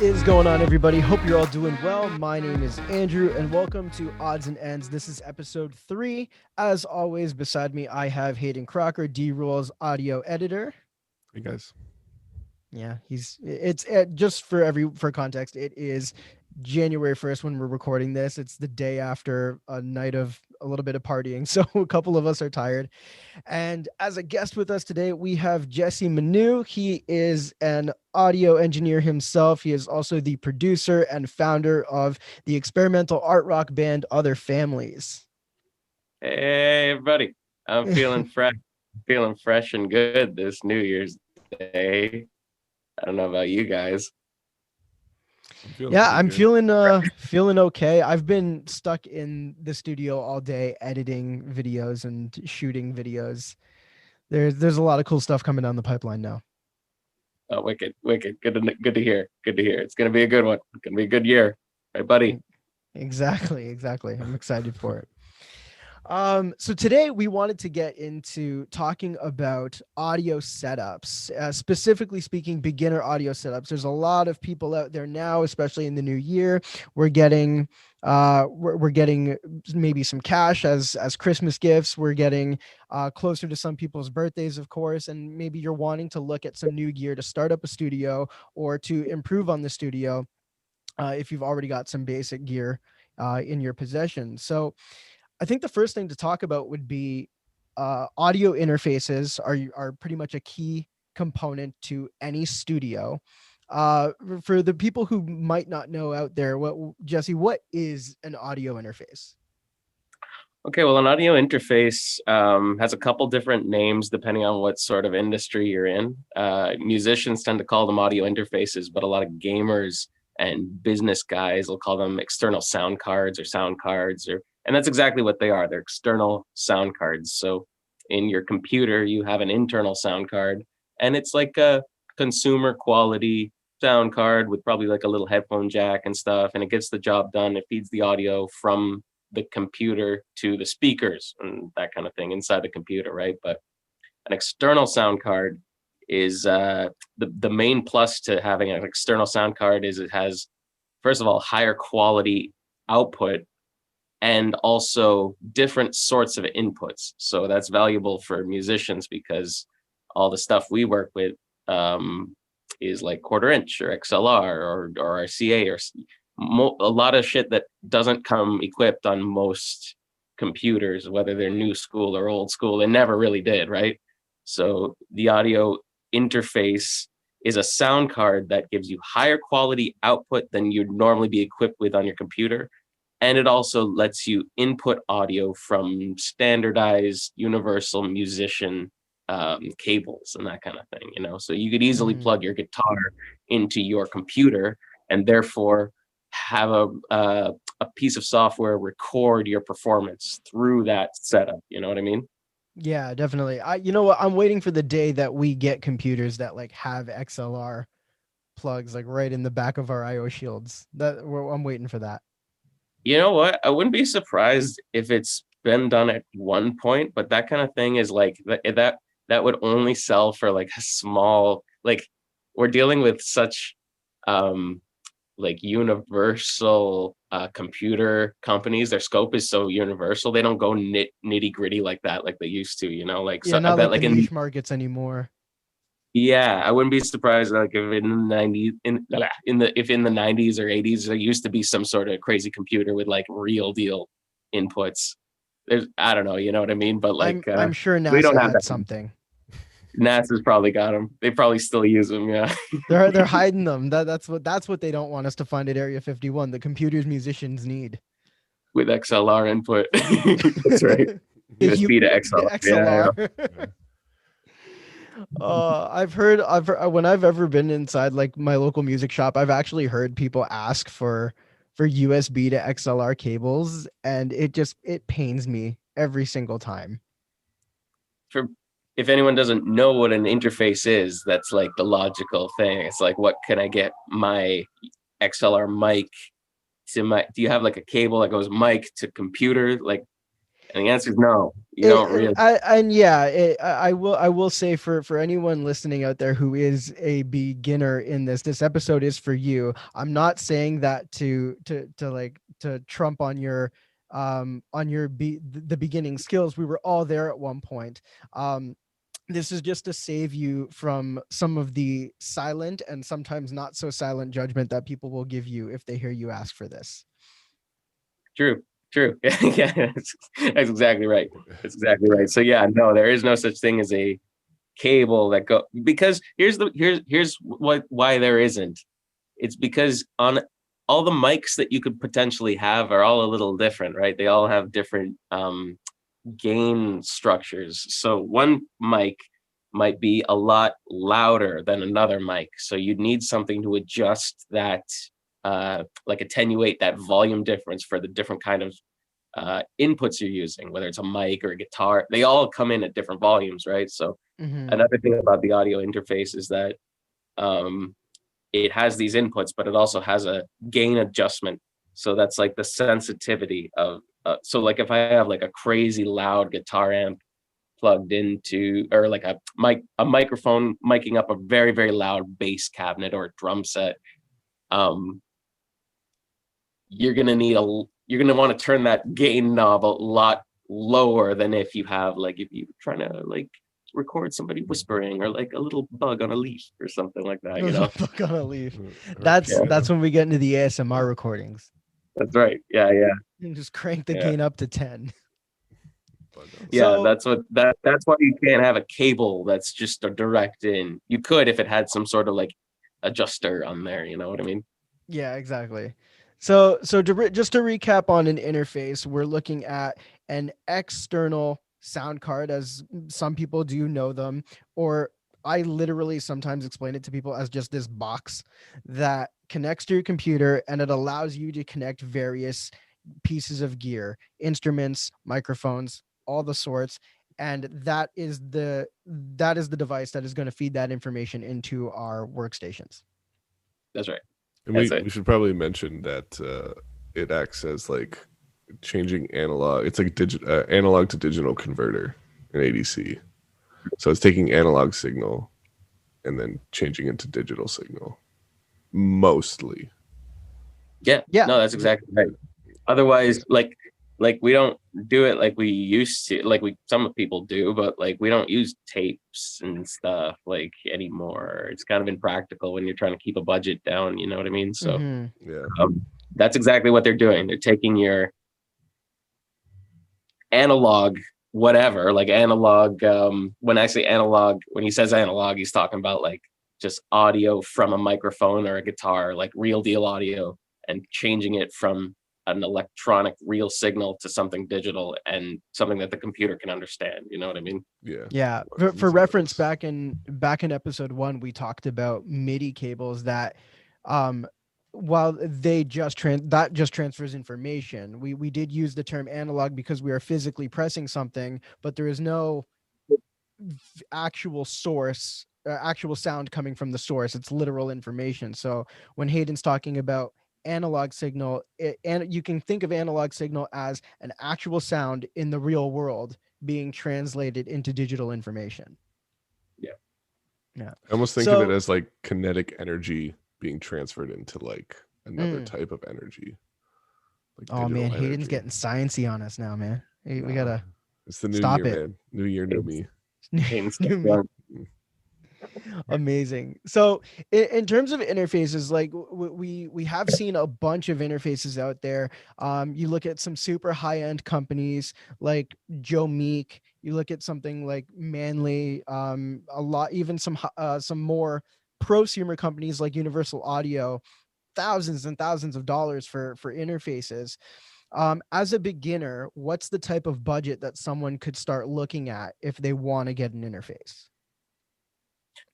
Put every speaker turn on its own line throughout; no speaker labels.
is going on, everybody? Hope you're all doing well. My name is Andrew, and welcome to Odds and Ends. This is episode 3. As always, beside me, I have Hayden Crocker, D-Roll's audio editor.
Hey guys.
Yeah, it's just for context, it is January 1st when we're recording this. It's the day after a night of a little bit of partying, so a couple of us are tired. And as a guest with us today, we have Jesse Manu. He is an audio engineer himself. He is also the producer and founder of the experimental art rock band Other Families.
Hey everybody, I'm feeling fresh and good this New Year's Day. I don't know about you guys.
I'm feeling okay. I've been stuck in the studio all day editing videos and shooting videos. There's a lot of cool stuff coming down the pipeline now.
Oh, wicked. Good to hear. It's gonna be a good one. It's gonna be a good year, right, buddy?
Exactly. I'm excited for it. So today we wanted to get into talking about audio setups, specifically speaking, beginner audio setups. There's a lot of people out there now, especially in the new year. We're getting maybe some cash as Christmas gifts. We're getting closer to some people's birthdays, of course, and maybe you're wanting to look at some new gear to start up a studio or to improve on the studio if you've already got some basic gear in your possession. So I think the first thing to talk about would be audio interfaces are pretty much a key component to any studio. For the people who might not know out there, Jesse, what is an audio interface?
Okay, well, an audio interface has a couple different names depending on what sort of industry you're in. Musicians tend to call them audio interfaces, but a lot of gamers and business guys will call them external sound cards, and that's exactly what they are. They're external sound cards. So in your computer, you have an internal sound card, and it's like a consumer quality sound card with probably like a little headphone jack and stuff, and it gets the job done. It feeds the audio from the computer to the speakers and that kind of thing inside the computer, right? But an external sound card is the main plus to having an external sound card is it has, first of all, higher quality output and also different sorts of inputs. So that's valuable for musicians because all the stuff we work with is like quarter inch or XLR or RCA or a lot of shit that doesn't come equipped on most computers, whether they're new school or old school. It never really did, right? So the audio interface is a sound card that gives you higher quality output than you'd normally be equipped with on your computer. And it also lets you input audio from standardized universal musician cables and that kind of thing, you know? So you could easily plug your guitar into your computer and therefore have a piece of software record your performance through that setup. You know what I mean?
Yeah, definitely. You know what? I'm waiting for the day that we get computers that like have XLR plugs like right in the back of our IO shields. I'm waiting for that.
You know what? I wouldn't be surprised if it's been done at one point, but that kind of thing is like that would only sell for like a small, like we're dealing with such like universal computer companies. Their scope is so universal. They don't go nitty gritty like that, like they used to, you know, like,
yeah, so not I bet like the niche markets anymore.
Yeah, I wouldn't be surprised like if in the 90s in the 90s or 80s there used to be some sort of crazy computer with like real deal inputs. I don't know, you know what I mean? But like
I'm sure NASA
we don't have that
something.
NASA's probably got them. They probably still use them. Yeah,
they're hiding them. That's what they don't want us to find at Area 51. The computers musicians need
with XLR input. That's right. USB to XLR.
Yeah. I've heard when I've ever been inside like my local music shop, I've actually heard people ask for USB to XLR cables, and it pains me every single time.
If anyone doesn't know what an interface is, that's like the logical thing. It's like, what can I get my XLR mic to my? Do you have like a cable that goes mic to computer? Like, And the answer is no. You don't really.
I will say for anyone listening out there who is a beginner in this episode is for you. I'm not saying that to like to trump on your the beginning skills. We were all there at one point. This is just to save you from some of the silent and sometimes not so silent judgment that people will give you if they hear you ask for this.
True, true. Yeah, that's exactly right. That's exactly right. So yeah, no, there is no such thing as a cable that go, because here's what why there isn't. It's because on all the mics that you could potentially have are all a little different, right? They all have different gain structures. So one mic might be a lot louder than another mic. So you'd need something to adjust that, like attenuate that volume difference for the different kind of inputs you're using, whether it's a mic or a guitar. They all come in at different volumes, right? So
Mm-hmm.
another thing about the audio interface is that um, it has these inputs, but it also has a gain adjustment. So that's like the sensitivity of. So like if I have like a crazy loud guitar amp plugged into, or like a microphone miking up a very very loud bass cabinet or a drum set, um, you're gonna want to turn that gain knob a lot lower than if you have like if you're trying to like record somebody whispering or like a little bug on a leaf or something like that, you know.
Book on a leaf.
Or a
That's
piano.
when we get into the ASMR recordings.
That's right. Yeah, yeah,
And just crank the
yeah.
gain up to 10.
Bug on the
Yeah,
So
that's why you can't have a cable that's just a direct in. You could if it had some sort of like adjuster on there, you know what I mean?
yeah, exactly. So just to recap on an interface, we're looking at an external sound card, as some people do know them, or I literally sometimes explain it to people as just this box that connects to your computer and it allows you to connect various pieces of gear, instruments, microphones, all the sorts. And that is the device that is going to feed that information into our workstations.
That's right.
And
That's
we
it.
should probably mention that it acts as like changing analog. It's like analog to digital converter in ADC. So it's taking analog signal and then changing it to digital signal. Mostly.
Yeah.
Yeah.
No, that's exactly right. Otherwise, like we don't do it like we used to, like we some people do, but like we don't use tapes and stuff like anymore. It's kind of impractical when you're trying to keep a budget down, you know what I mean? So
Mm-hmm.
Yeah.
that's exactly what they're doing. They're taking your analog whatever, like analog, when I say analog, when he says analog, he's talking about like just audio from a microphone or a guitar, like real deal audio, and changing it from an electronic real signal to something digital and something that the computer can understand, you know what I mean?
Yeah.
Yeah.
What
For
these are
reference,
those.
back in episode 1, we talked about MIDI cables that um while they just transfers information. We did use the term analog because we are physically pressing something, but there is no actual source, actual sound coming from the source. It's literal information. So when Hayden's talking about analog signal, and you can think of analog signal as an actual sound in the real world being translated into digital information.
Yeah.
Yeah.
I almost think of it
So,
as like kinetic energy being transferred into like another
mm,
type of energy, like
oh man,
digital
Hayden's
energy.
getting sciencey on us now, man. We
Nah,
gotta
it's the new
stop
year,
it.
man. New year, new
It's
me.
New me.
Mm.
Amazing. So in terms of interfaces, like we have seen a bunch of interfaces out there. You look at some super high end companies like Joe Meek. You look at something like Manley. A lot, even some more prosumer companies like Universal Audio. Thousands and thousands of dollars for interfaces. As a beginner, what's the type of budget that someone could start looking at if they want to get an interface?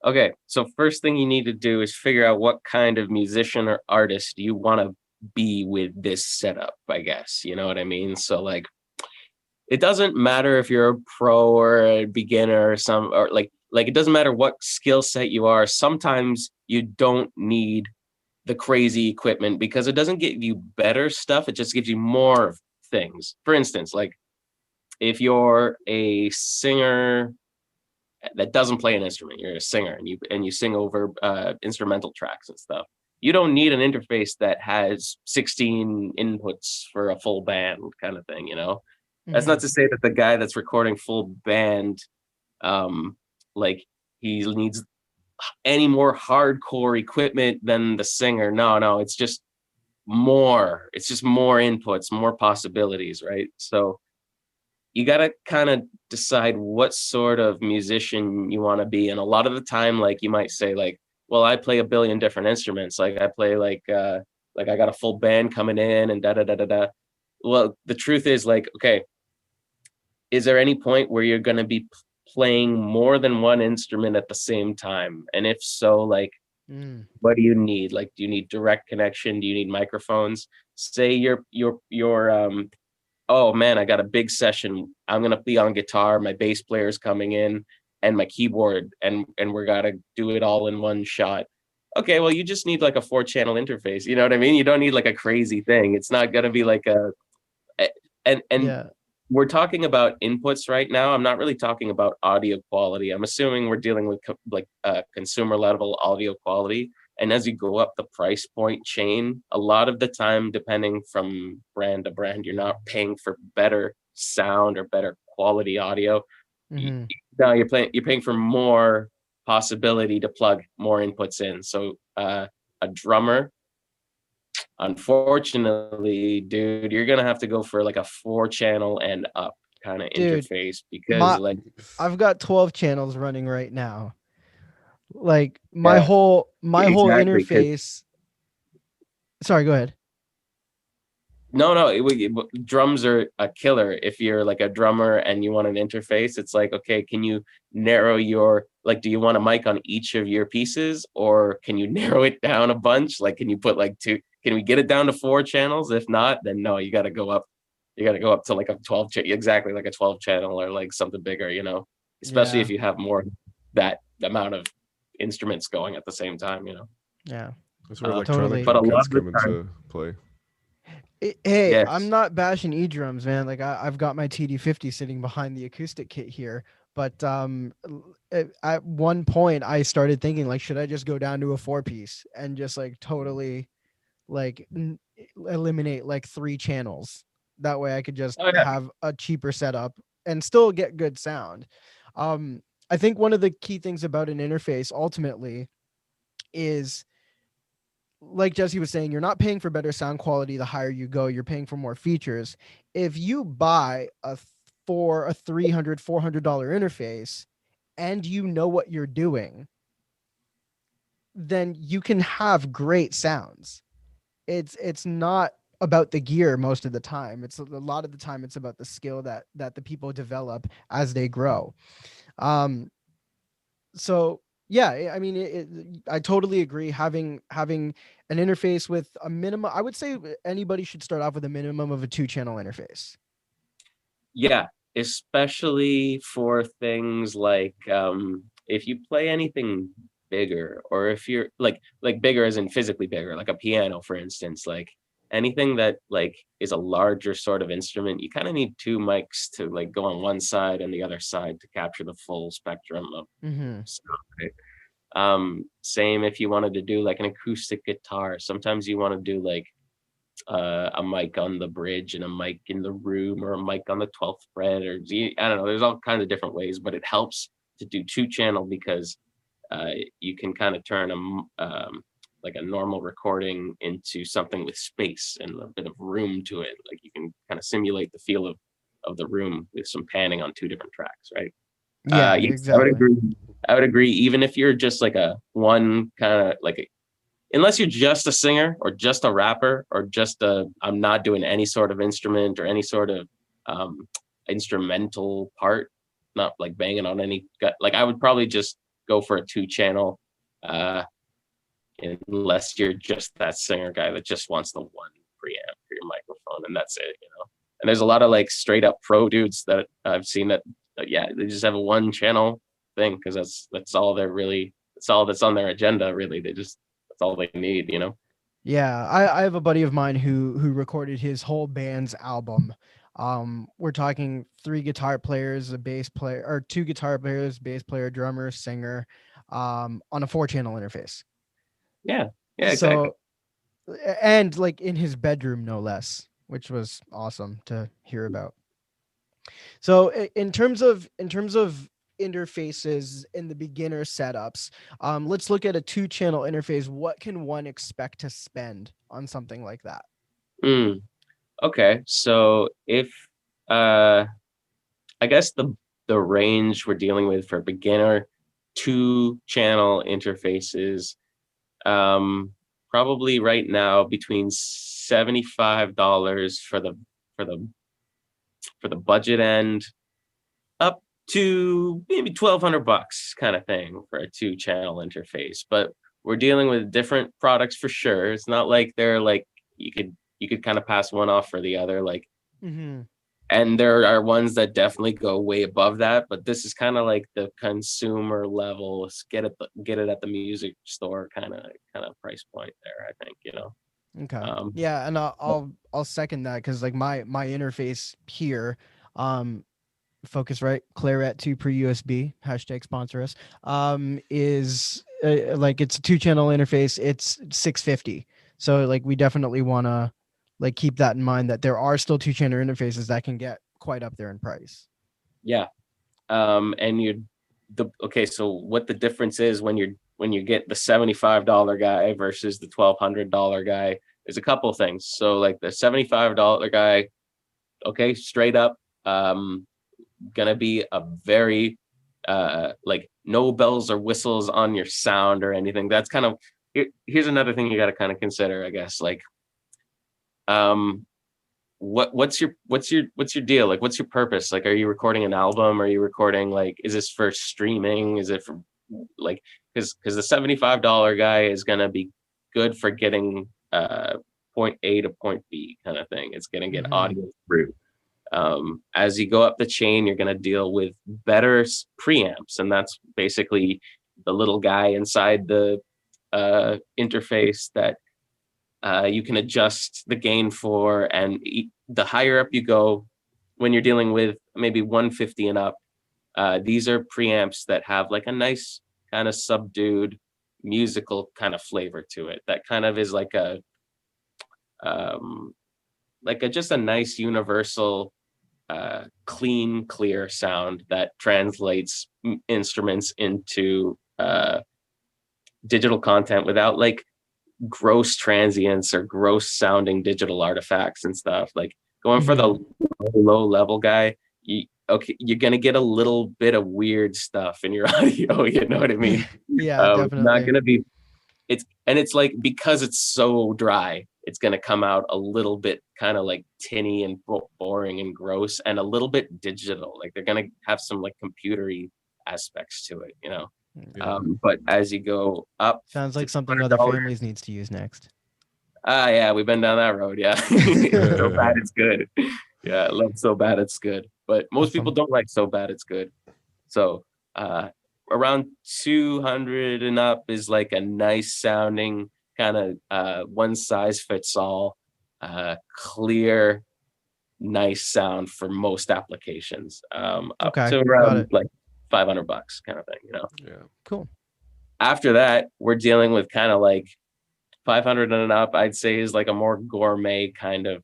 Okay, so first thing you need to do is figure out what kind of musician or artist you want to be with this setup, I guess. You know what I mean? So like it doesn't matter if you're a pro or a beginner or some or like it doesn't matter what skill set you are. Sometimes you don't need the crazy equipment because it doesn't give you better stuff, it just gives you more things. For instance, like if you're a singer that doesn't play an instrument, you're a singer and you sing over instrumental tracks and stuff. You don't need an interface that has 16 inputs for a full band kind of thing, you know. That's not
Mhm.
to say that the guy that's recording full band, like he needs any more hardcore equipment than the singer. No, no, it's just more. It's just more inputs, more possibilities, right? So you got to kind of decide what sort of musician you want to be. And a lot of the time, like you might say, like, well, I play a billion different instruments. Like I play like I got a full band coming in and da da da da da. Well, the truth is, like, okay, is there any point where you're going to be playing more than one instrument at the same time? And if so, like,
Mm.
what do you need? Like, do you need direct connection? Do you need microphones? Say you're oh man, I got a big session. I'm gonna be on guitar, my bass player's coming in, and my keyboard, and we're gotta do it all in one shot. Okay, well, you just need like a 4-channel interface. You know what I mean? You don't need like a crazy thing. It's not gonna be like and
Yeah.
we're talking about inputs right now. I'm not really talking about audio quality. I'm assuming we're dealing with consumer level audio quality. And as you go up the price point chain, a lot of the time, depending from brand to brand, you're not paying for better sound or better quality audio.
Mhm.
No, you're paying for more possibility to plug more inputs in. So a drummer, unfortunately, dude, you're gonna have to go for like a 4-channel and up kind of
Dude,
interface because
my
like
I've got 12 channels running right now. Like
yeah,
my whole
exactly. Because
interface. Sorry, go ahead.
no, drums are a killer. If you're like a drummer and you want an interface, it's like, okay, can you narrow your, like, do you want a mic on each of your pieces, or can you narrow it down a bunch? Like, can you put like two? Can we get it down to 4 channels? If not, then no, you got to go up. You got to go up to like a exactly like a 12 channel or like something bigger, you know. Especially if
Yeah.
you have more that amount of instruments going at the same time, you know.
Yeah.
That's where electronic
Totally.
But a
drum
lot
kits
of the
come
time,
into play.
Hey, I'm
yes.
not bashing drums, man. Like I've got my TD50 sitting behind the acoustic kit here, but at one point I started thinking like, should I just go down to a 4 piece and just like totally like eliminate like 3 channels? That way I could just
Oh yeah.
have a cheaper setup and still get good sound. Um, I think one of the key things about an interface ultimately is, like Jesse was saying, you're not paying for better sound quality the higher you go, you're paying for more features. If you buy a $300 $400 interface and you know what you're doing, then you can have great sounds. It's not about the gear most of the time. It's a lot of the time it's about the skill that the people develop as they grow. Um, so yeah, I mean, I totally agree. Having an interface with a minimum, I would say anybody should start off with a minimum of a 2 channel interface.
Yeah, especially for things like if you play anything bigger, or if you're like bigger as in physically bigger, like a piano, for instance, like anything that like is a larger sort of instrument, you kind of need two mics to like go on one side and the other side to capture the full spectrum of
Mm-hmm.
sound, right? Same if you wanted to do like an acoustic guitar. Sometimes you want to do like a mic on the bridge and a mic in the room, or a mic on the 12th fret, or I don't know. There's all kinds of different ways, but it helps to do 2 channel because you can kind of turn like a normal recording into something with space and a bit of room to it. Like you can kind of simulate the feel of the room with some panning on 2 different tracks, right?
Yeah,
Yes, I would
exactly.
agree. I would agree. Even if you're just like a one kind of like unless you're just a singer or just a rapper or just a I'm not doing any sort of instrument or any sort of um instrumental part, not like banging on any like I would probably just go for a 2 channel, uh unless you're just that singer guy that just wants the one preamp for your microphone and that's it, you know. And there's a lot of like straight up pro dudes that I've seen that yeah, they just have a 1 channel thing because that's all they're really, that's all that's on their agenda really. They just, that's all they need, you know.
Yeah, I have a buddy of mine who recorded his whole band's album We're talking 3 guitar players, a bass player, or 2 guitar players, bass player, drummer, singer, on a 4-channel interface.
Yeah, exactly.
So, and like in his bedroom, no less, which was awesome to hear about. So, in terms of interfaces in the beginner setups, let's look at a 2-channel interface. What can one expect to spend on something like that?
Okay, so if I guess the range we're dealing with for beginner 2-channel interfaces, probably right now between $75 for the for the budget end, up to maybe $1,200 kind of thing for a 2-channel interface. But we're dealing with different products for sure. It's not like they're like you could kind of pass one off for the other. Like,
Mm-hmm.
and there are ones that definitely go way above that, but this is kind of like the consumer level, get it at the music store kind of price point there, I think, you know.
Okay.
Um,
Yeah, and I'll second that because like my interface here, um, Focusrite Claret 2 per USB hashtag sponsor us, is like it's a 2-channel interface. It's 650. So like we definitely want to like keep that in mind that there are still 2-channel interfaces that can get quite up there in price.
yeah. And okay, so what the difference is when you get the $75 guy versus the $1,200 guy is a couple of things. So like the $75 guy, okay, straight up, gonna be a very like no bells or whistles on your sound or anything. That's kind of here's another thing you got to kind of consider, I guess. Like, um, what's your deal? Like, what's your purpose? Like, are you recording an album? Are you recording, like, is this for streaming? Is it for like, because the $75 guy is gonna be good for getting point A to point B kind of thing. It's gonna get
Mm-hmm.
audio through. As you go up the chain, you're going to deal with better preamps, and that's basically the little guy inside the interface that you can adjust the gain for. And the higher up you go, when you're dealing with maybe 150 and up, these are preamps that have like a nice kind of subdued musical kind of flavor to it. That kind of is um, like a just a nice universal clean, clear sound that translates instruments into digital content without like gross transients or gross sounding digital artifacts and stuff. Like going for the
Mm-hmm.
low level guy, you're gonna get a little bit of weird stuff in your audio. You know what I mean?
Yeah,
Not
definitely.
gonna be it's like because it's so dry, it's gonna come out a little bit kind of like tinny and boring and gross and a little bit digital. Like they're gonna have some like computery aspects to it, you know.
Yeah.
But as you go up
Sounds
to
like
two
something
hundred
Other
dollars,
Families needs to use next.
yeah, we've been down that road. Yeah, it's so bad it's good. Yeah, love so bad it's good. But most people
Awesome.
don't like so bad it's good. So uh, around 200 and up is like a nice sounding kind of one size fits all, clear, nice sound for most applications. Up
Okay,
to
got
around
it.
like $500 kind of thing, you know.
Yeah.
Cool.
After that, we're dealing with kind of like 500 and up, I'd say, is like a more gourmet kind of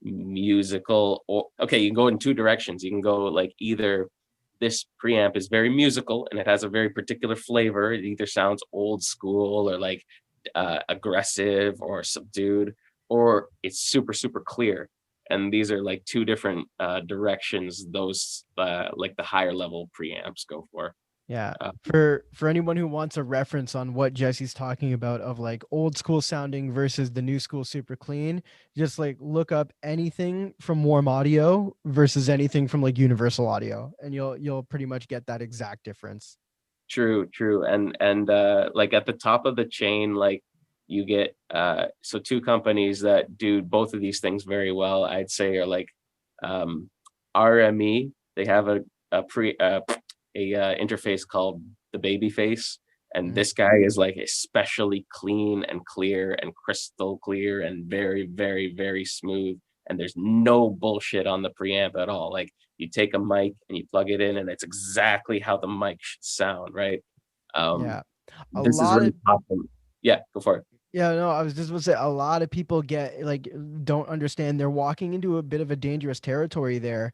musical. Or okay, you can go in two directions. You can go like either this preamp is very musical and it has a very particular flavor. It either sounds old school or like aggressive or subdued, or it's super super clear. And these are like two different directions. Those like the higher level preamps go for.
Yeah.
Uh,
For anyone who wants a reference on what Jesse's talking about of like old school sounding versus the new school super clean, just like look up anything from Warm Audio versus anything from like Universal Audio, and you'll pretty much get that exact difference.
True, true. And like at the top of the chain, like you get so two companies that do both of these things very well, I'd say are like um RME. They have a interface called the Babyface, and
Mhm.
this guy is like especially clean and clear and crystal clear and very, very, very smooth. and there's no bullshit on the preamp at all. Like you take a mic and you plug it in, and it's exactly how the mic should sound, right? Um,
Yeah. A
this is
lot
really
of
popular. Yeah, go for it.
Yeah, no, I was just gonna say a lot of people get like don't understand they're walking into a bit of a dangerous territory there.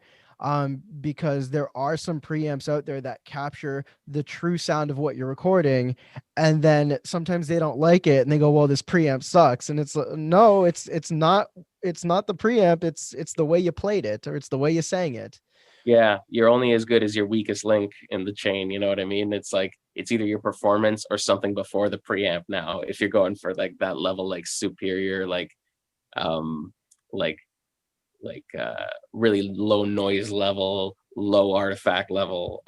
Because there are some preamps out there that capture the true sound of what you're recording, and then sometimes they don't like it and they go, "Well, this preamp sucks." And it's no, it's not the preamp, it's the way you played it or it's the way you sang it.
Yeah, you're only as good as your weakest link in the chain, you know what I mean? It's like it's either your performance or something before the preamp now. If you're going for like that level, like superior, um like really low noise level, low artifact level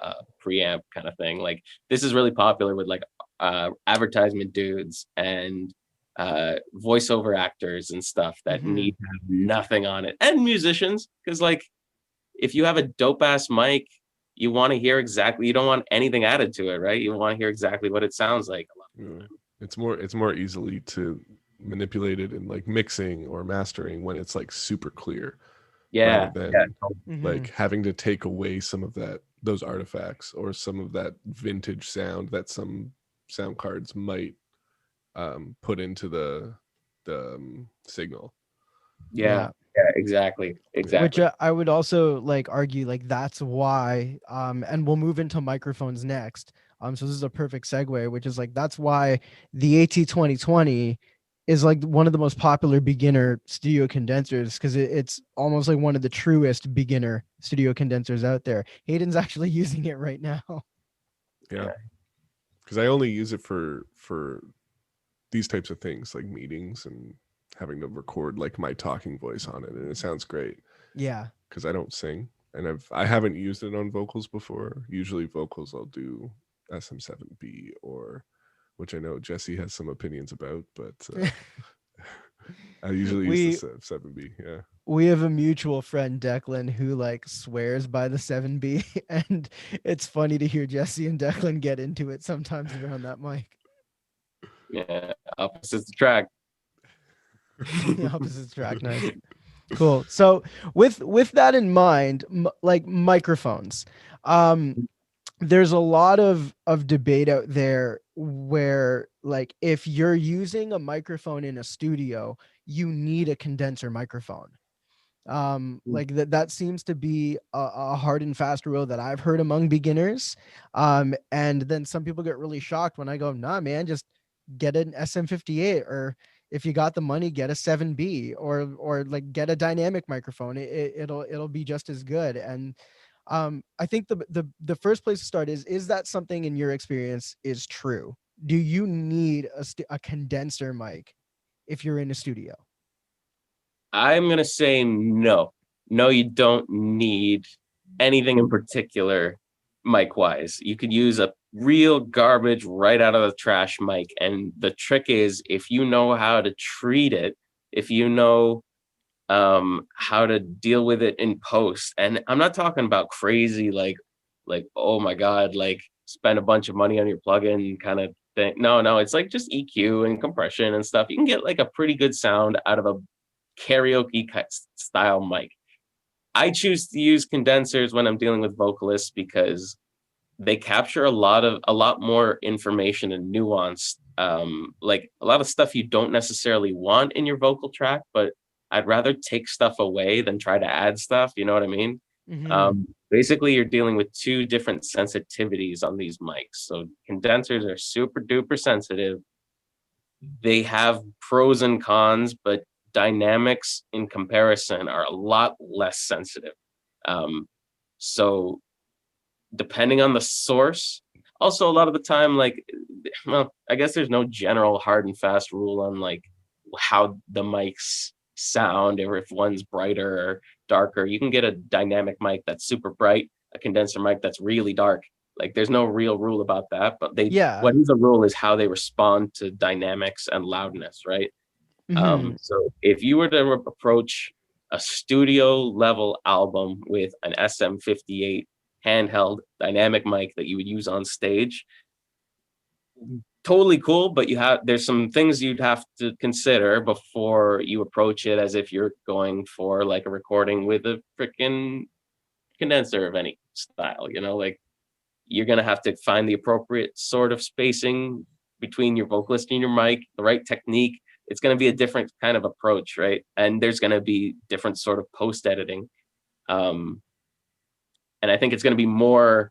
preamp kind of thing. Like this is really popular with like advertisement dudes and voiceover actors and stuff that
Hmm.
need to have nothing on it, and musicians, because like if you have a dope ass mic, you want to hear exactly, you don't want anything added to it, right? You want to hear exactly what it sounds like a lot of the
Yeah.
time.
It's more easily to manipulate it in like mixing or mastering when it's like super clear, rather
Yeah, yeah,
than
Hmm.
like having to take away some of those artifacts or some of that vintage sound that some sound cards might put into the signal.
yeah,
Yeah.
yeah, exactly,
Which
exactly.
I would also like argue like that's why and we'll move into microphones next. So this is a perfect segue, which is like that's why the AT2020 is like one of the most popular beginner studio condensers because it's almost like one of the truest beginner studio condensers out there. Hayden's actually using it right now.
Yeah,
Yeah.
because I only use it for these types of things like meetings and having to record like my talking voice on it, and it sounds great
Yeah.
because I don't sing, and I haven't used it on vocals before. Usually vocals I'll do SM7B, or which I know Jesse has some opinions about, but I usually use the
we
7B. Yeah,
we have a mutual friend Declan who like swears by the 7B and it's funny to hear Jesse and Declan get into it sometimes around that mic.
Yeah, opposites attract.
The opposites track, nice. Cool. So with that in mind, like microphones, um there's a lot of debate out there where like if you're using a microphone in a studio, you need a condenser microphone. Like that seems to be a hard and fast rule that I've heard among beginners. And then some people get really shocked when I go, nah man, just get an SM58, or if you got the money, get a 7B, or like get a dynamic microphone. It'll be just as good. And I think the first place to start is that something in your experience is true? Do you need a condenser mic if you're in a studio?
I'm gonna say no. No, you don't need anything in particular mic wise. You could use a real garbage right out of the trash mic. And the trick is if you know how to treat it, if you know how to deal with it in post. And I'm not talking about crazy like oh my god, like spend a bunch of money on your plugin kind of thing. No, no, it's like just EQ and compression and stuff. You can get like a pretty good sound out of a karaoke style mic. I choose to use condensers when I'm dealing with vocalists because they capture a lot more information and nuance, like a lot of stuff you don't necessarily want in your vocal track, but I'd rather take stuff away than try to add stuff, you know what I mean?
Mm-hmm.
Basically you're dealing with two different sensitivities on these mics. So condensers are super duper sensitive. They have pros and cons, but dynamics in comparison are a lot less sensitive. Um, so depending on the source, also a lot of the time, like, well, I guess there's no general hard and fast rule on like how the mics sound or if one's brighter or darker. You can get a dynamic mic that's super bright, a condenser mic that's really dark. Like there's no real rule about that, but they
Yeah.
what is a rule is how they respond to dynamics and loudness, right?
Mm-hmm.
So if you were to approach a studio level album with an SM58 handheld dynamic mic that you would use on stage, totally cool, but there's some things you'd have to consider before you approach it as if you're going for like a recording with a freaking condenser of any style, like you're going to have to find the appropriate sort of spacing between your vocalist and your mic, the right technique. It's going to be a different kind of approach, right? And there's going to be different sort of post editing. And I think it's going to be more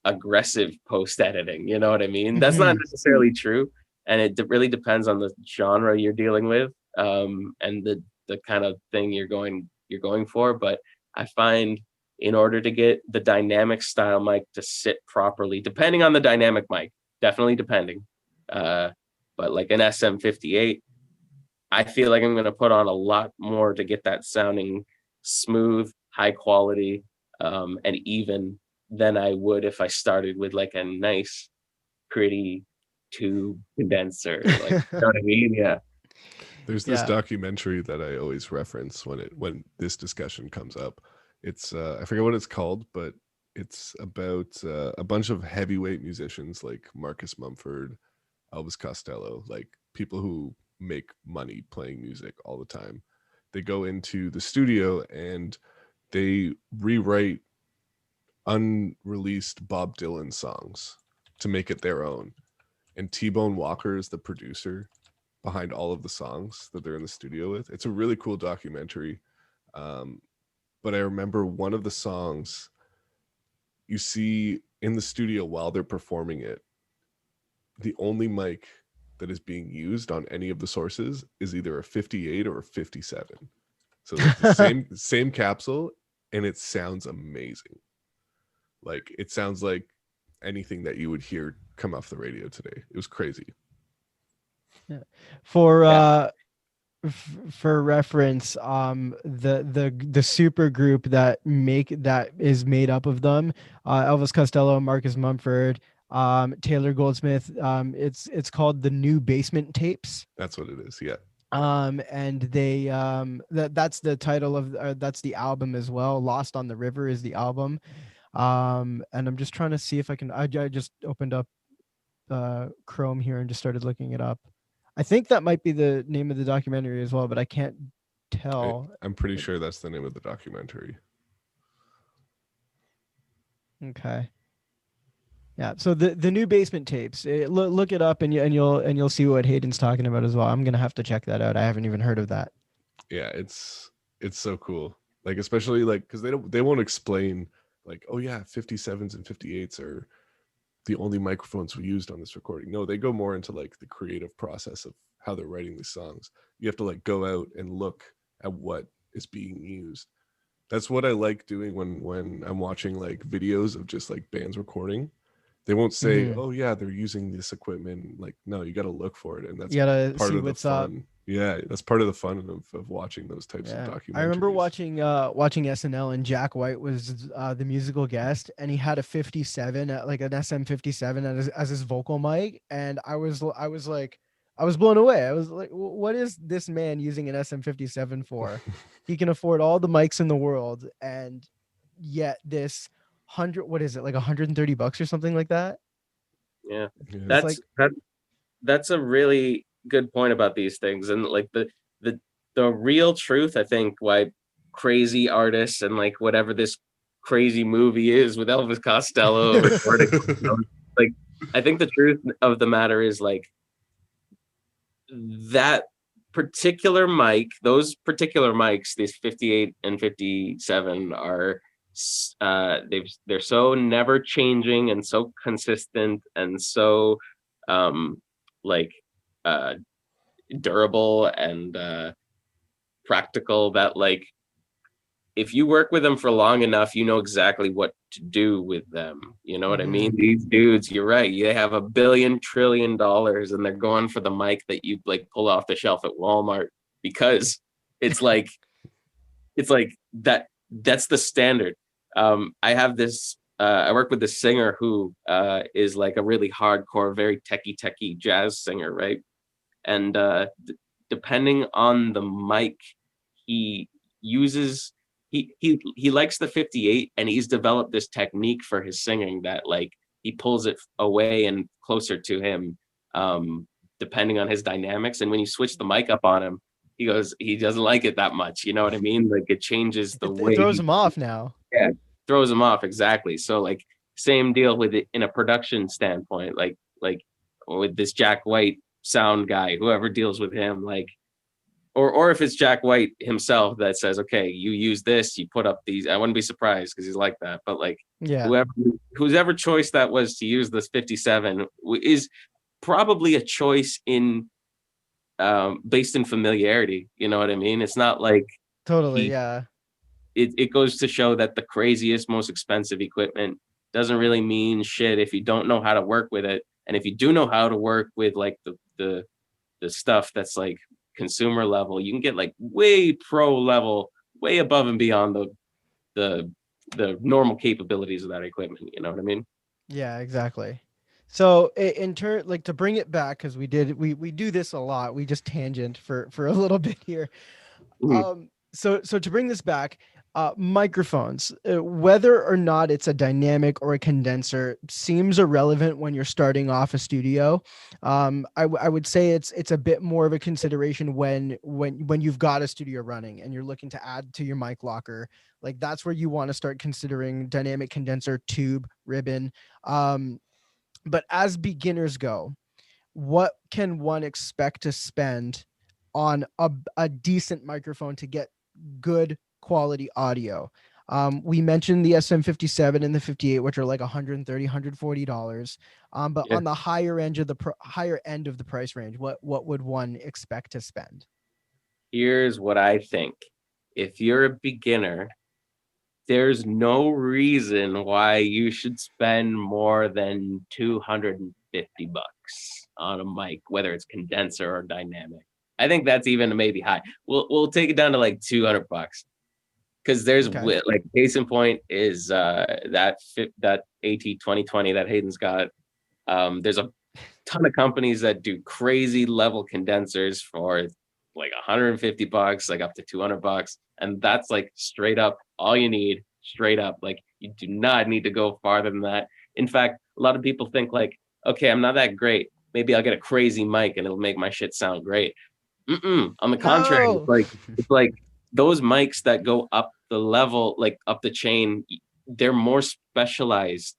aggressive post editing. You know what I mean? That's not necessarily true. And it really depends on the genre you're dealing with, and the kind of thing you're going for. But I find in order to get the dynamic style mic to sit properly, depending on the dynamic mic, definitely depending. But like an SM58, I feel like I'm going to put on a lot more to get that sounding smooth, high quality, and even than I would if I started with like a nice, pretty tube condenser. Like, you know what I mean? Yeah.
There's this documentary that I always reference when this discussion comes up. It's I forget what it's called, but it's about a bunch of heavyweight musicians like Marcus Mumford, Elvis Costello, like people who make money playing music all the time. They go into the studio and they rewrite unreleased Bob Dylan songs to make it their own. And T-Bone Walker is the producer behind all of the songs that they're in the studio with. It's a really cool documentary. But I remember one of the songs you see in the studio while they're performing it, the only mic that is being used on any of the sources is either a 58 or a 57. So like the same capsule, and it sounds amazing. Like it sounds like anything that you would hear come off the radio today. It was crazy.
Yeah. For reference, the super group that is made up of them, Elvis Costello, Marcus Mumford, Taylor Goldsmith, it's called the New Basement Tapes.
That's what it is. Yeah.
And they that's the title of that's the album as well. Lost on the River is the album. And I'm just trying to see if I can. I just opened up Chrome here and just started looking it up. I think that might be the name of the documentary as well, but I can't tell.
I'm pretty sure that's the name of the documentary.
Okay. Yeah. So the New Basement Tapes. Look it up and you'll see what Hayden's talking about as well. I'm gonna have to check that out. I haven't even heard of that.
Yeah, it's so cool. Like especially like because they won't explain like, oh yeah, 57s and 58s are the only microphones we used on this recording. No, they go more into like the creative process of how they're writing these songs. You have to like go out and look at what is being used. That's what I like doing when I'm watching like videos of just like bands recording. They won't say, oh yeah, they're using this equipment. Like, no, you got to look for it. And that's part of the fun. Yeah, that's part of the fun of watching those types of documentaries.
I remember watching SNL, and Jack White was the musical guest, and he had a 57, like an SM57 as his vocal mic, and I was blown away. I was like, what is this man using an SM57 for? He can afford all the mics in the world, and yet this what is it, like $130 or something like that?
Yeah, that's a really good point about these things, and like the real truth, I think, why crazy artists and like whatever this crazy movie is with Elvis Costello recording, like I think the truth of the matter is like that particular mic, those particular mics, these 58 and 57 are they're so never changing and so consistent and so like durable and practical that like if you work with them for long enough, you know exactly what to do with them. You know what I mean? These dudes, you're right. They have $1 billion trillion and they're going for the mic that you like pull off the shelf at Walmart because it's like that's the standard. I have this I work with this singer who is like a really hardcore, very techie jazz singer, right? And depending on the mic he uses, he likes the 58, and he's developed this technique for his singing that like he pulls it away and closer to him, depending on his dynamics. And when you switch the mic up on him, he doesn't like it that much. You know what I mean? Like it changes the
It
way
throws them off now.
yeah, throws him off exactly. So like same deal with it in a production standpoint, like with this Jack White sound guy, whoever deals with him, like or if it's Jack White himself that says, okay, you use this, you put up these. I wouldn't be surprised because he's like that. But like
Yeah,
whoever choice that was to use this 57 is probably a choice in based in familiarity. You know what I mean? It's not like
totally.
he
Yeah,
it goes to show that the craziest, most expensive equipment doesn't really mean shit if you don't know how to work with it. And if you do know how to work with like the stuff that's like consumer level, you can get like way pro level, way above and beyond the the normal capabilities of that equipment. You know what I mean?
yeah, exactly. So in turn, like to bring it back, because we do this a lot. We just tangent for a little bit here.
Mhm.
So to bring this back, microphones, whether or not it's a dynamic or a condenser, seems irrelevant when you're starting off a studio. I would say it's a bit more of a consideration when you've got a studio running and you're looking to add to your mic locker. Like that's where you want to start considering dynamic condenser, tube, ribbon. Um, but as beginners go, what can one expect to spend on a decent microphone to get good quality audio? We mentioned the SM57 and the 58, which are like $130, $140. But
Yeah.
on the higher end of higher end of the price range, what would one expect to spend?
Here's what I think. If you're a beginner, there's no reason why you should spend more than 250 bucks on a mic, whether it's condenser or dynamic. I think that's even maybe high. We'll take it down to like 200 bucks because there's
Okay.
like case in point is that AT 2020 that Hayden's got. There's a ton of companies that do crazy level condensers for like 150 bucks, like up to 200 bucks. And that's like straight up all you need, straight up. Like you do not need to go farther than that. In fact, a lot of people think like, okay, I'm not that great. Maybe I'll get a crazy mic and it'll make my shit sound great. On the contrary,
No.
it's like those mics that go up the level, like up the chain, they're more specialized.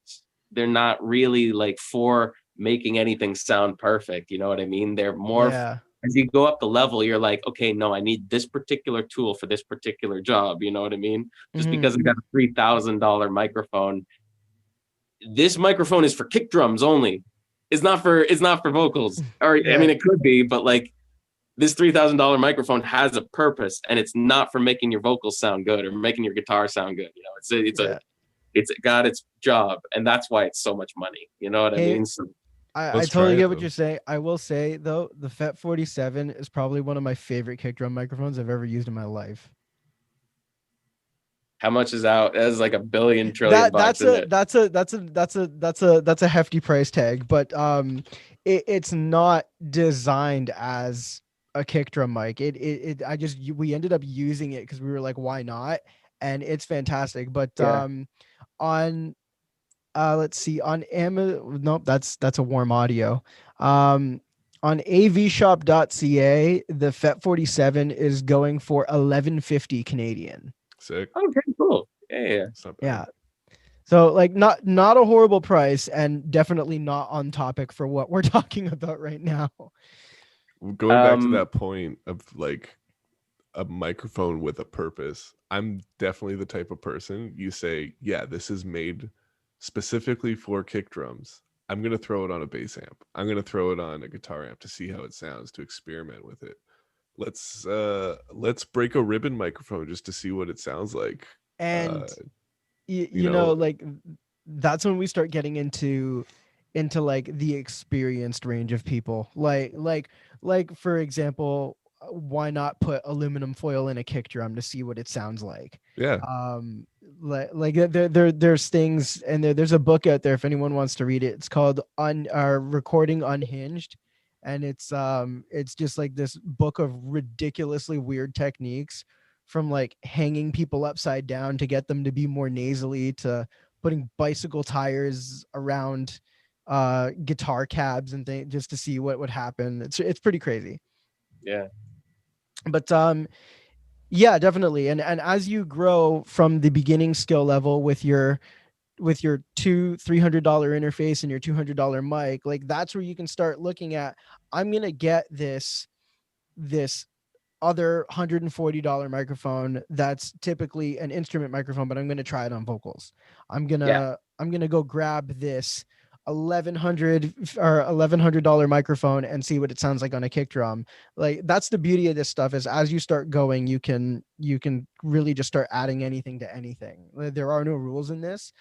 They're not really like for making anything sound perfect. You know what I mean? They're more
Yeah.
as you go up the level, you're like, okay, no, I need this particular tool for this particular job. You know what I mean? Just
Hmm.
because I got a $3,000 microphone, this microphone is for kick drums only. It's not for vocals. Or I
Yeah.
mean, it could be, but like this $3,000 microphone has a purpose, and it's not for making your vocals sound good or making your guitar sound good. You know,
Yeah.
it's got its job, and that's why it's so much money. You know what I
Hey,
mean? So
I
Let's try
totally
it
get what
though.
you're saying. I will say though, the FET 47 is probably one of my favorite kick drum microphones I've ever used in my life.
how much is out? That's like a billion trillion
That
bucks,
that's
isn't
a
it?
that's a that's a that's a that's a that's a hefty price tag, but it's not designed as a kick drum mic. It I just we ended up using it because we were like, why not? And it's fantastic. But
Yeah.
on let's see, on Amazon, nope, that's a warm audio. On avshop.ca, the FET 47 is going for 1150 Canadian.
Sick.
Okay, cool. Yeah.
It's not bad.
Yeah. So like not a horrible price and definitely not on topic for what we're talking about right now.
Going back to
Um,
that point of like a microphone with a purpose, I'm definitely the type of person you say, yeah, this is made specifically for kick drums. I'm going to throw it on a bass amp. I'm going to throw it on a guitar amp to see how it sounds, to experiment with it. Let's break a ribbon microphone just to see what it sounds like. Uh,
And
you
you know
know,
like that's when we start getting into like the experienced range of people like for example, why not put aluminum foil in a kick drum to see what it sounds like?
yeah,
um there's things, and there's a book out there if anyone wants to read it. It's called Recording Unhinged, and it's just like this book of ridiculously weird techniques, from like hanging people upside down to get them to be more nasally, to putting bicycle tires around guitar cabs and things just to see what would happen. It's pretty crazy.
Yeah.
But yeah, definitely. And as you grow from the beginning skill level with your $200-300 interface and your $200 mic, like that's where you can start looking at, I'm gonna get this other $140 microphone that's typically an instrument microphone, but I'm going to try it on vocals.
Yeah.
I'm going to go grab this 1100 or $1,100 microphone and see what it sounds like on a kick drum. Like that's the beauty of this stuff, is as you start going, you can really just start adding anything to anything. There are no rules in this.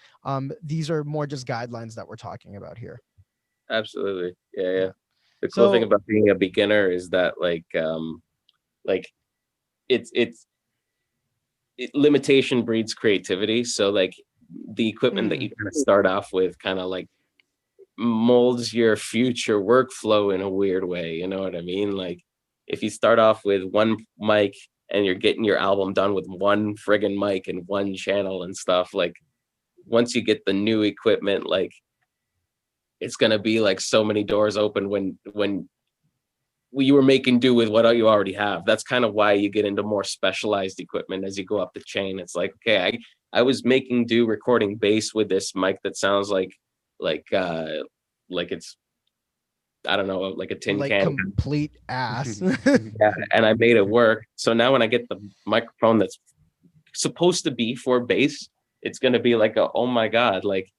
These are more just guidelines that we're talking about here.
Absolutely. Yeah, yeah.
Yeah.
The cool thing
So
about being a beginner is that like it's limitation breeds creativity. So like the equipment that you kind of start off with kind of like molds your future workflow in a weird way. You know what I mean? Like if you start off with one mic and you're getting your album done with one friggin' mic and one channel and stuff, like once you get the new equipment, like it's gonna be like so many doors open when you were making do with what you already have. That's kind of why you get into more specialized equipment as you go up the chain. It's like, okay, I was making do recording bass with this mic that sounds like like it's, I don't know, like a tin
like
can.
complete ass.
Yeah, and I made it work. So now when I get the microphone that's supposed to be for bass, it's gonna be like oh my god, like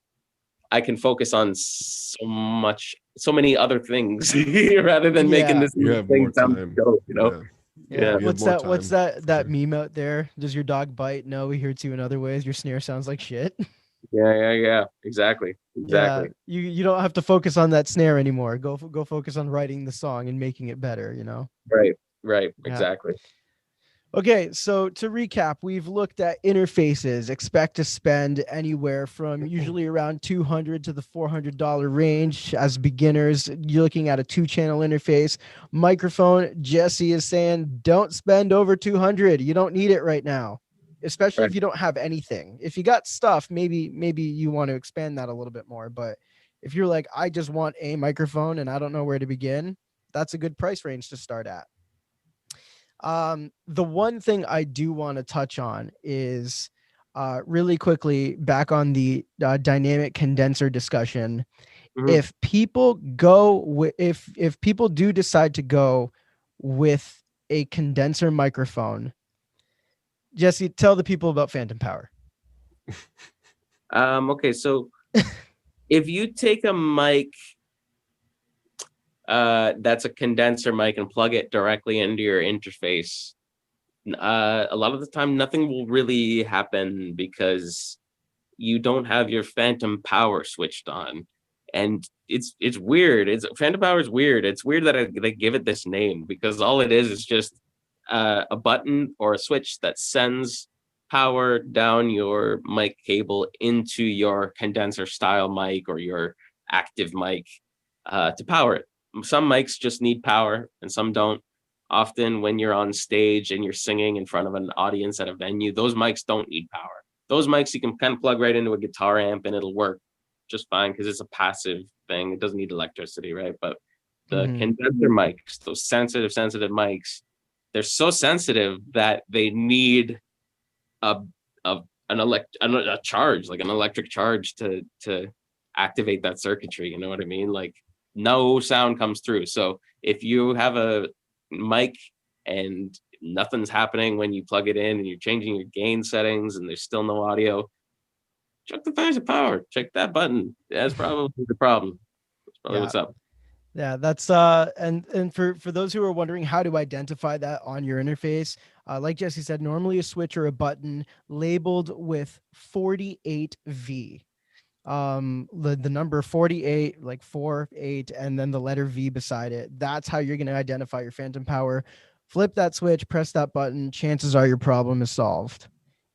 I can focus on so many other things rather than making
Yeah.
this
You have
thing
more
sound
time.
dope, you know?
Yeah.
Yeah.
Yeah.
You have
What's
more
that
time,
that
for sure.
meme out there? Does your dog bite? No, he hurts you in other ways. Your snare sounds like shit.
Yeah. Exactly.
Yeah.
Exactly.
You don't have to focus on that snare anymore. Go focus on writing the song and making it better, you know?
Right.
Yeah.
Exactly.
Okay, so to recap, we've looked at interfaces. Expect to spend anywhere from usually around $200 to the $400 range as beginners. You're looking at a 2-channel interface. Microphone, Jesse is saying, don't spend over 200. You don't need it right now, especially
Right.
if you don't have anything. If you got stuff, maybe you want to expand that a little bit more. But if you're like, I just want a microphone and I don't know where to begin, that's a good price range to start at. The one thing I do want to touch on is really quickly back on the dynamic condenser discussion.
Mhm.
If people go if people do decide to go with a condenser microphone, Jesse, tell the people about phantom power.
Okay, so if you take a mic that's a condenser mic and plug it directly into your interface, a lot of the time nothing will really happen because you don't have your phantom power switched on. And it's weird. It's phantom power is weird. It's weird that they give it this name because all it is just a button or a switch that sends power down your mic cable into your condenser style mic or your active mic to power it. Some mics just need power and some don't. Often when you're on stage and you're singing in front of an audience at a venue, those mics don't need power. Those mics you can kind of plug right into a guitar amp and it'll work just fine because it's a passive thing. It doesn't need electricity, right? But the condenser mics, those sensitive mics, they're so sensitive that they need a a charge, like an electric charge to activate that circuitry. You know what I mean? Like no sound comes through. So if you have a mic and nothing's happening when you plug it in and you're changing your gain settings and there's still no audio, check the phase of power. Check that button. That's probably the problem. That's probably
Yeah.
what's up.
Yeah, that's and for those who are wondering how to identify that on your interface, like Jesse said, normally a switch or a button labeled with 48V. The number 48, like 4 8, and then the letter V beside it. That's how you're going to identify your phantom power. Flip that switch, press that button, chances are your problem is solved.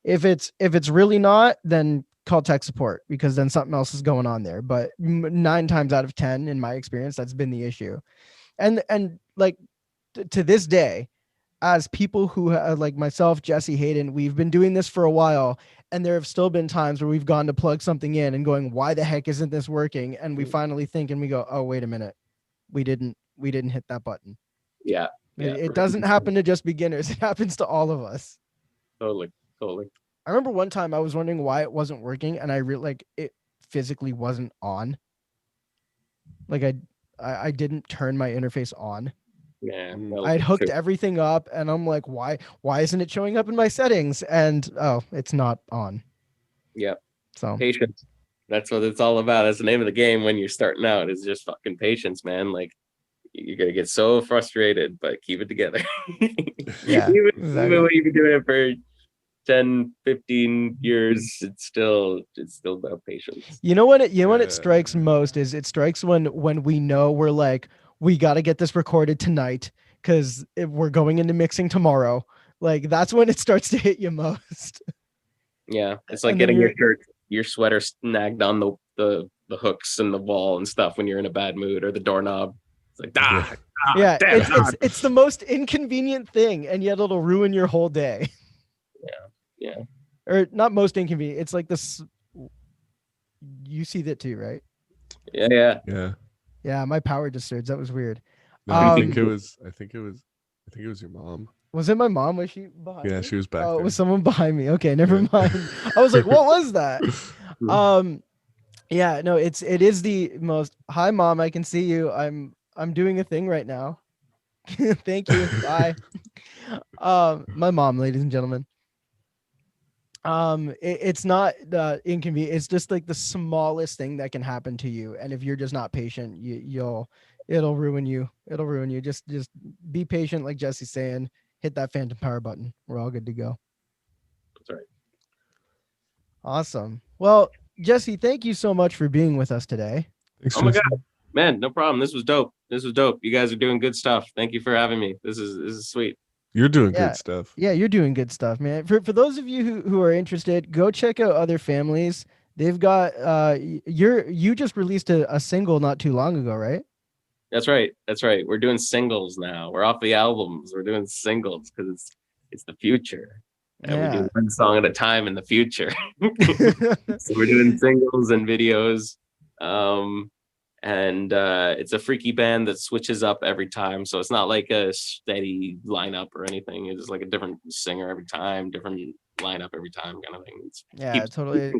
If it's really not, then call tech support because then something else is going on there. But 9 times out of 10 in my experience, that's been the issue. And like to this day, as people who like myself, Jesse, Hayden, we've been doing this for a while, and there have still been times where we've gone to plug something in and going, why the heck isn't this working? And we finally think and we go, oh, wait a minute, we didn't hit that button.
Yeah.
It doesn't happen to just beginners. It happens to all of us.
Totally.
I remember one time I was wondering why it wasn't working, and I really like it physically wasn't on. Like I didn't turn my interface on.
Yeah.
I'd hooked everything up, and I'm like, why isn't it showing up in my settings? And oh, it's not on.
Yeah.
So
patience. That's what it's all about. That's the name of the game when you're starting out, is just fucking patience, man. Like, you're gonna get so frustrated, but keep it together.
Yeah.
Even when you've been doing it for 10, 15 years, it's still about patience.
You know what it strikes most is it strikes when we know we're like, we got to get this recorded tonight because we're going into mixing tomorrow. Like, that's when it starts to hit you most.
Yeah, it's like getting your sweater snagged on the hooks and the wall and stuff when you're in a bad mood, or the doorknob. It's like,
yeah, it's the most inconvenient thing, and yet it'll ruin your whole day.
Yeah.
Or not most inconvenient. It's like this. You see that too, right?
Yeah.
Yeah, my power just surged. That was weird.
No, I think it was your mom.
Was it my mom? Was she behind me?
Yeah, she was back there.
It was someone behind me. Okay, never mind. I was like, what was that? Yeah, no, it is the most. Hi, Mom, I can see you. I'm doing a thing right now. Thank you. Bye. My mom, ladies and gentlemen. It's not inconvenient. It's just like the smallest thing that can happen to you, and if you're just not patient, it'll ruin you. It'll ruin you. Just be patient, like Jesse's saying. Hit that phantom power button. We're all good to go.
That's right.
Awesome. Well, Jesse, thank you so much for being with us today.
Thanks,
oh my God, man, no problem. This was dope. You guys are doing good stuff. Thank you for having me. This is sweet.
You're doing good stuff.
Yeah, you're doing good stuff, man. For those of you who are interested, go check out Other Families. They've got you just released a single not too long ago, right?
That's right. We're doing singles now. We're off the albums. We're doing singles because it's the future. And we do one song at a time in the future. So we're doing singles and videos. And it's a freaky band that switches up every time. So it's not like a steady lineup or anything. It's like a different singer every time, different lineup every time kind of thing.
Totally.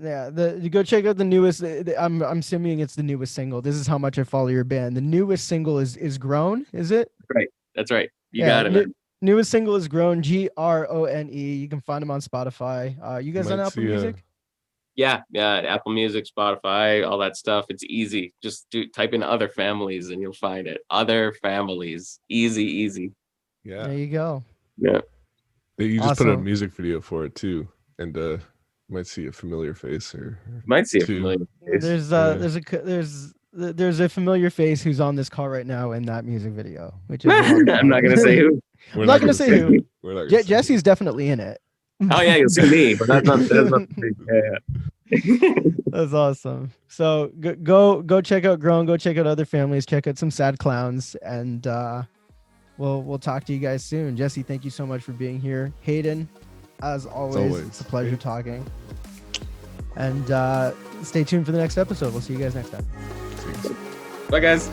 Yeah, go check out the newest. I'm assuming it's the newest single. This is how much I follow your band. The newest single is Grown, is it?
Right. That's right. You got it, man.
Newest single is Grown, Grone. You can find them on Spotify. You guys on Apple Music?
Yeah, Apple Music, Spotify, all that stuff. It's easy. Just type in Other Families and you'll find it. Other Families. Easy.
Yeah.
There you go.
Yeah.
You just put a music video for it too, and might see a familiar face or
might see a familiar face.
There's a familiar face who's on this call right now in that music video, which is
I'm not gonna say who.
I'm not gonna say who. Jesse's definitely in it.
Oh yeah, you'll see me, but that's not yeah.
That's awesome. So go check out Grown, go check out Other Families, check out some Sad Clowns, and we'll talk to you guys soon. Jesse, thank you so much for being here. Hayden, as always, it's a pleasure talking. And stay tuned for the next episode. We'll see you guys next time.
Bye, guys.